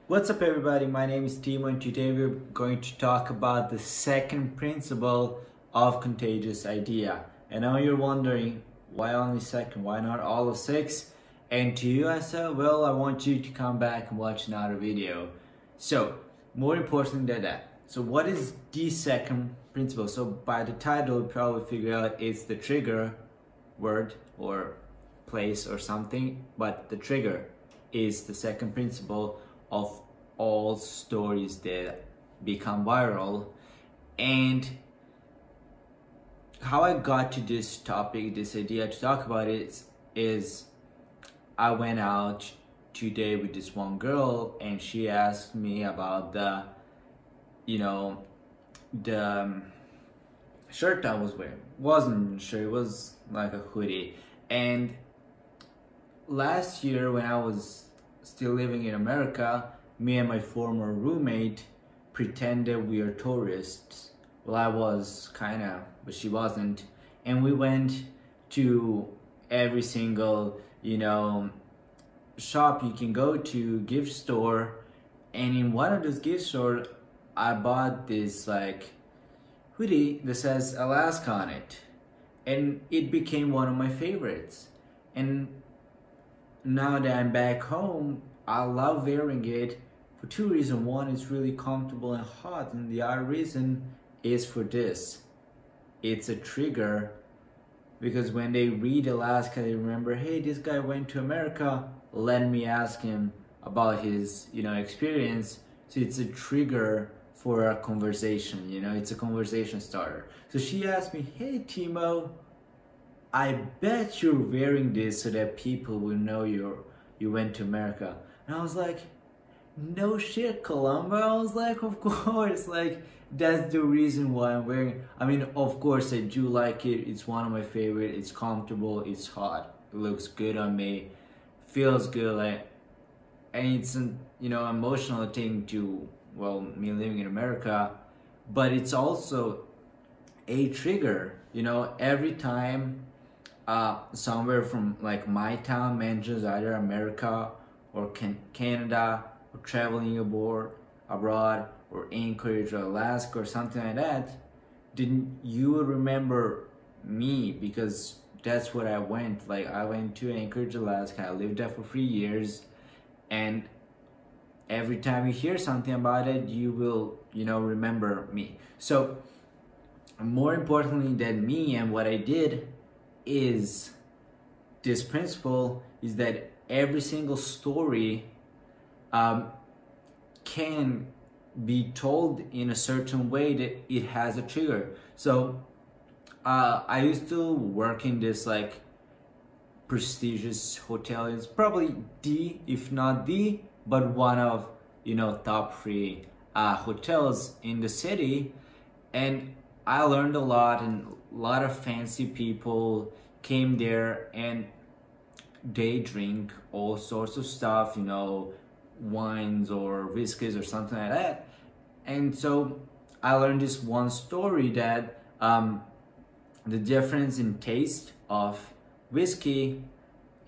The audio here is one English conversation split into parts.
What's up everybody, my name is Timo and today we're going to talk about the second principle of Contagious idea. And now you're wondering, why only second, why not all of six? And to you I said, well, I want you to come back and watch another video. So, more important than that. So what is the second principle? So by the title, you probably figure out it's the trigger word or place or something, but the trigger is the second principle of all stories that become viral. And how I got to this topic, this idea to talk about it is I went out today with this one girl and she asked me about the shirt I was wearing. Wasn't sure, it was like a hoodie. And last year when I was still living in America, me and my former roommate pretended we are tourists. Well, I was kinda, but she wasn't. And we went to every single, shop you can go to, gift store. And in one of those gift stores, I bought this like hoodie that says Alaska on it. And it became one of my favorites. And now that I'm back home, I love wearing it for two reasons. One, it's really comfortable and hot, and the other reason is for this. It's a trigger, because when they read Alaska, they remember, hey, this guy went to America, let me ask him about his, experience. So it's a trigger for a conversation, it's a conversation starter. So she asked me, hey, Timo, I bet you're wearing this so that people will know you went to America. And I was like, no shit, Columbo. I was like, of course, like that's the reason why I'm wearing it. I mean, of course I do like it. It's one of my favorite. It's comfortable, it's hot, it looks good on me, feels good, like, and it's an emotional thing to, well, me living in America, but it's also a trigger. Every time somewhere from like my town mentions either America or Canada, or traveling abroad, or Anchorage or Alaska or something like that, then you will remember me, because that's where I went. Like, I went to Anchorage, Alaska. I lived there for 3 years, and every time you hear something about it, you will remember me. So more importantly than me and what I did is this principle is that every single story can be told in a certain way that it has a trigger. So I used to work in this like prestigious hotel. It's probably the, if not the, but one of top 3 hotels in the city. And I learned a lot, and a lot of fancy people came there and they drink all sorts of stuff, wines or whiskeys or something like that. And so I learned this one story that the difference in taste of whiskey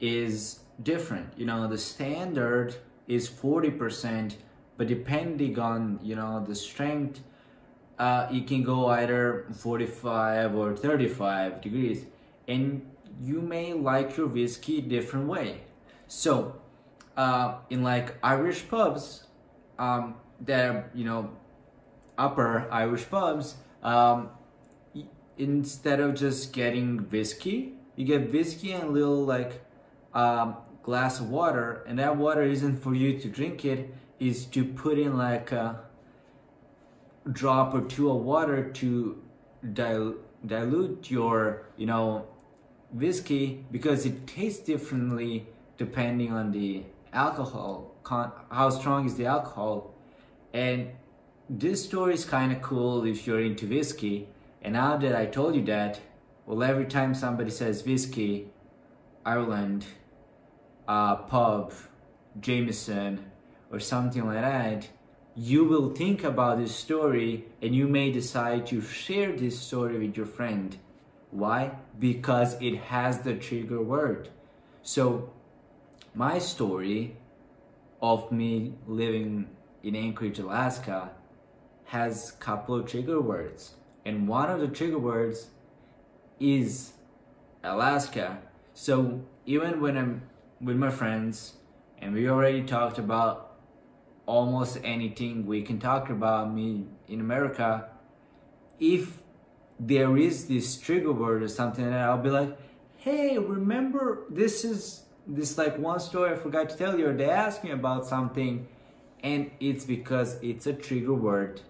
is different. The standard is 40%, but depending on the strength, it can go either 45 or 35 degrees, and you may like your whiskey different way. So in like Irish pubs, that are upper Irish pubs, instead of just getting whiskey, you get whiskey and a little like glass of water, and that water isn't for you to drink, it is to put in like a drop or two of water to dilute your whiskey, because it tastes differently depending on the alcohol, how strong is the alcohol. And this story is kind of cool if you're into whiskey. And now that I told you that, well, every time somebody says whiskey, Ireland, pub, Jameson, or something like that, you will think about this story, and you may decide to share this story with your friend. Why? Because it has the trigger word. So my story of me living in Anchorage, Alaska, has a couple of trigger words. And one of the trigger words is Alaska. So even when I'm with my friends and we already talked about almost anything we can talk about me in America, if there is this trigger word or something like that, I'll be like, hey, remember this like one story I forgot to tell you, or they asked me about something, and it's because it's a trigger word,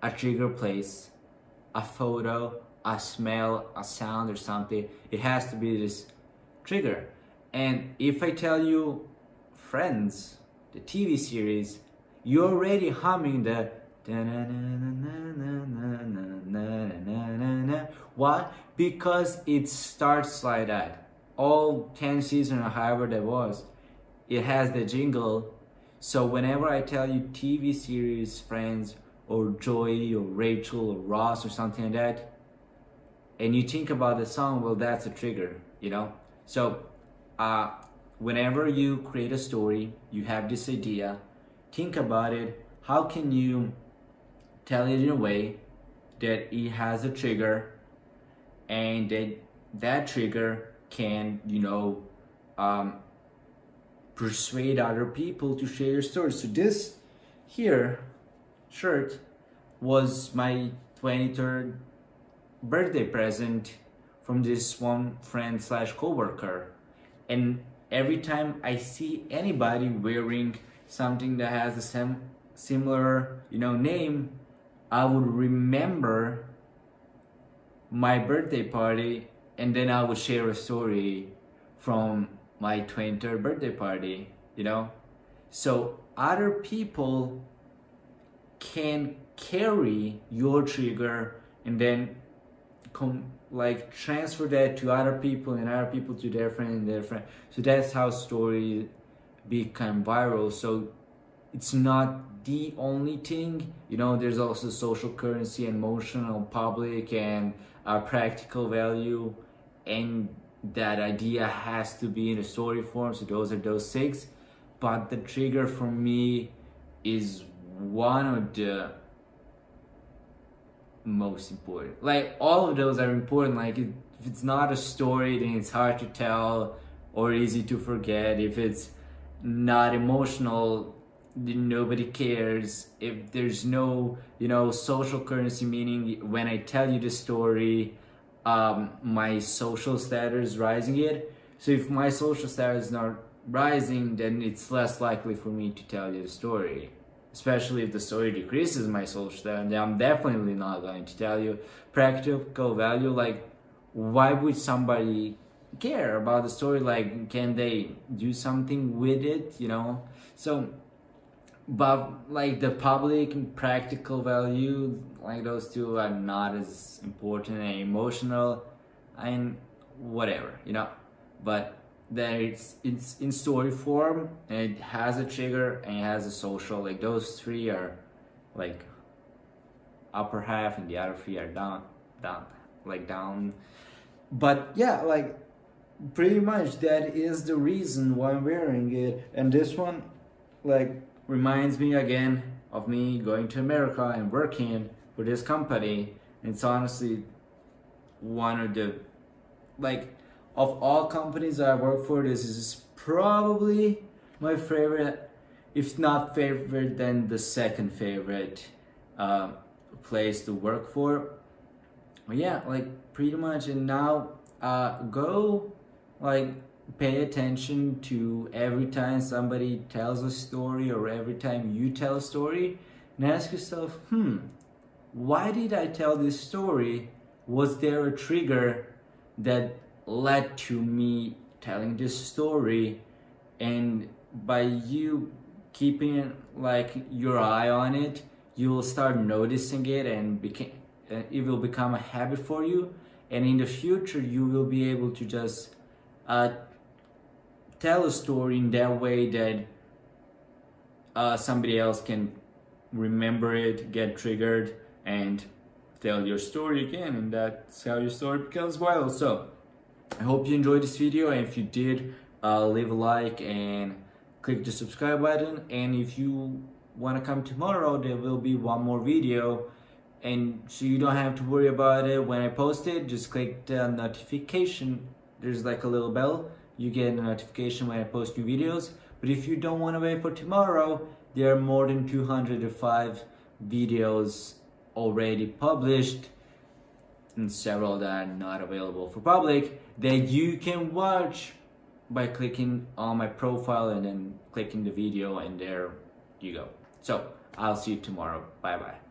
a trigger place, a photo, a smell, a sound or something. It has to be this trigger. And if I tell you Friends, the TV series, you're already humming the why? Because it starts like that. All 10 seasons or however that was, it has the jingle. So whenever I tell you TV series, Friends, or Joey, or Rachel, or Ross, or something like that, and you think about the song, well, that's a trigger, you know? So whenever you create a story, you have this idea, think about it. How can you tell it in a way that it has a trigger, and that trigger can, you know, persuade other people to share your story. So this here shirt was my 23rd birthday present from this one friend slash coworker, and every time I see anybody wearing something that has the same similar, you know, name, I would remember my birthday party, and then I would share a story from my 23rd birthday party, you know? So other people can carry your trigger and then like transfer that to other people, and other people to their friend and their friend. So that's how stories become viral. So it's not the only thing, you know, there's also social currency, emotional, public, and practical value, and that idea has to be in a story form. So those are those 6, but the trigger for me is one of the most important. Like, all of those are important. Like, if it's not a story, then it's hard to tell or easy to forget. If it's not emotional, then nobody cares. If there's no, you know, social currency, meaning when I tell you the story, my social status rising it. So if my social status is not rising, then it's less likely for me to tell you the story. Especially if the story decreases my social status, then I'm definitely not going to tell you. Practical value, like, why would somebody care about the story? Like, can they do something with it, you know? So, but like the public and practical value, like those two are not as important, and emotional and whatever, you know? But then it's in story form, and it has a trigger and it has a social. Like, those 3 are like upper half, and the other 3 are down. But yeah, like, pretty much that is the reason why I'm wearing it. And this one, like, reminds me again of me going to America and working for this company. And it's honestly one of the, like, of all companies I work for, this is probably my favorite, if not favorite, then the second favorite place to work for. Yeah, like, pretty much. And now go, like, pay attention to every time somebody tells a story, or every time you tell a story, and ask yourself, why did I tell this story? Was there a trigger that led to me telling this story? And by you keeping, like, your eye on it, you will start noticing it, and it will become a habit for you. And in the future, you will be able to just tell a story in that way that somebody else can remember it, get triggered, and tell your story again, and that's how your story becomes viral. So I hope you enjoyed this video, and if you did, leave a like and click the subscribe button, and if you want to come tomorrow, there will be one more video, and so you don't have to worry about it when I post it. Just click the notification. There's like a little bell, you get a notification when I post new videos. But if you don't want to wait for tomorrow, there are more than 205 videos already published, and several that are not available for public that you can watch by clicking on my profile and then clicking the video, and there you go. So I'll see you tomorrow. Bye bye.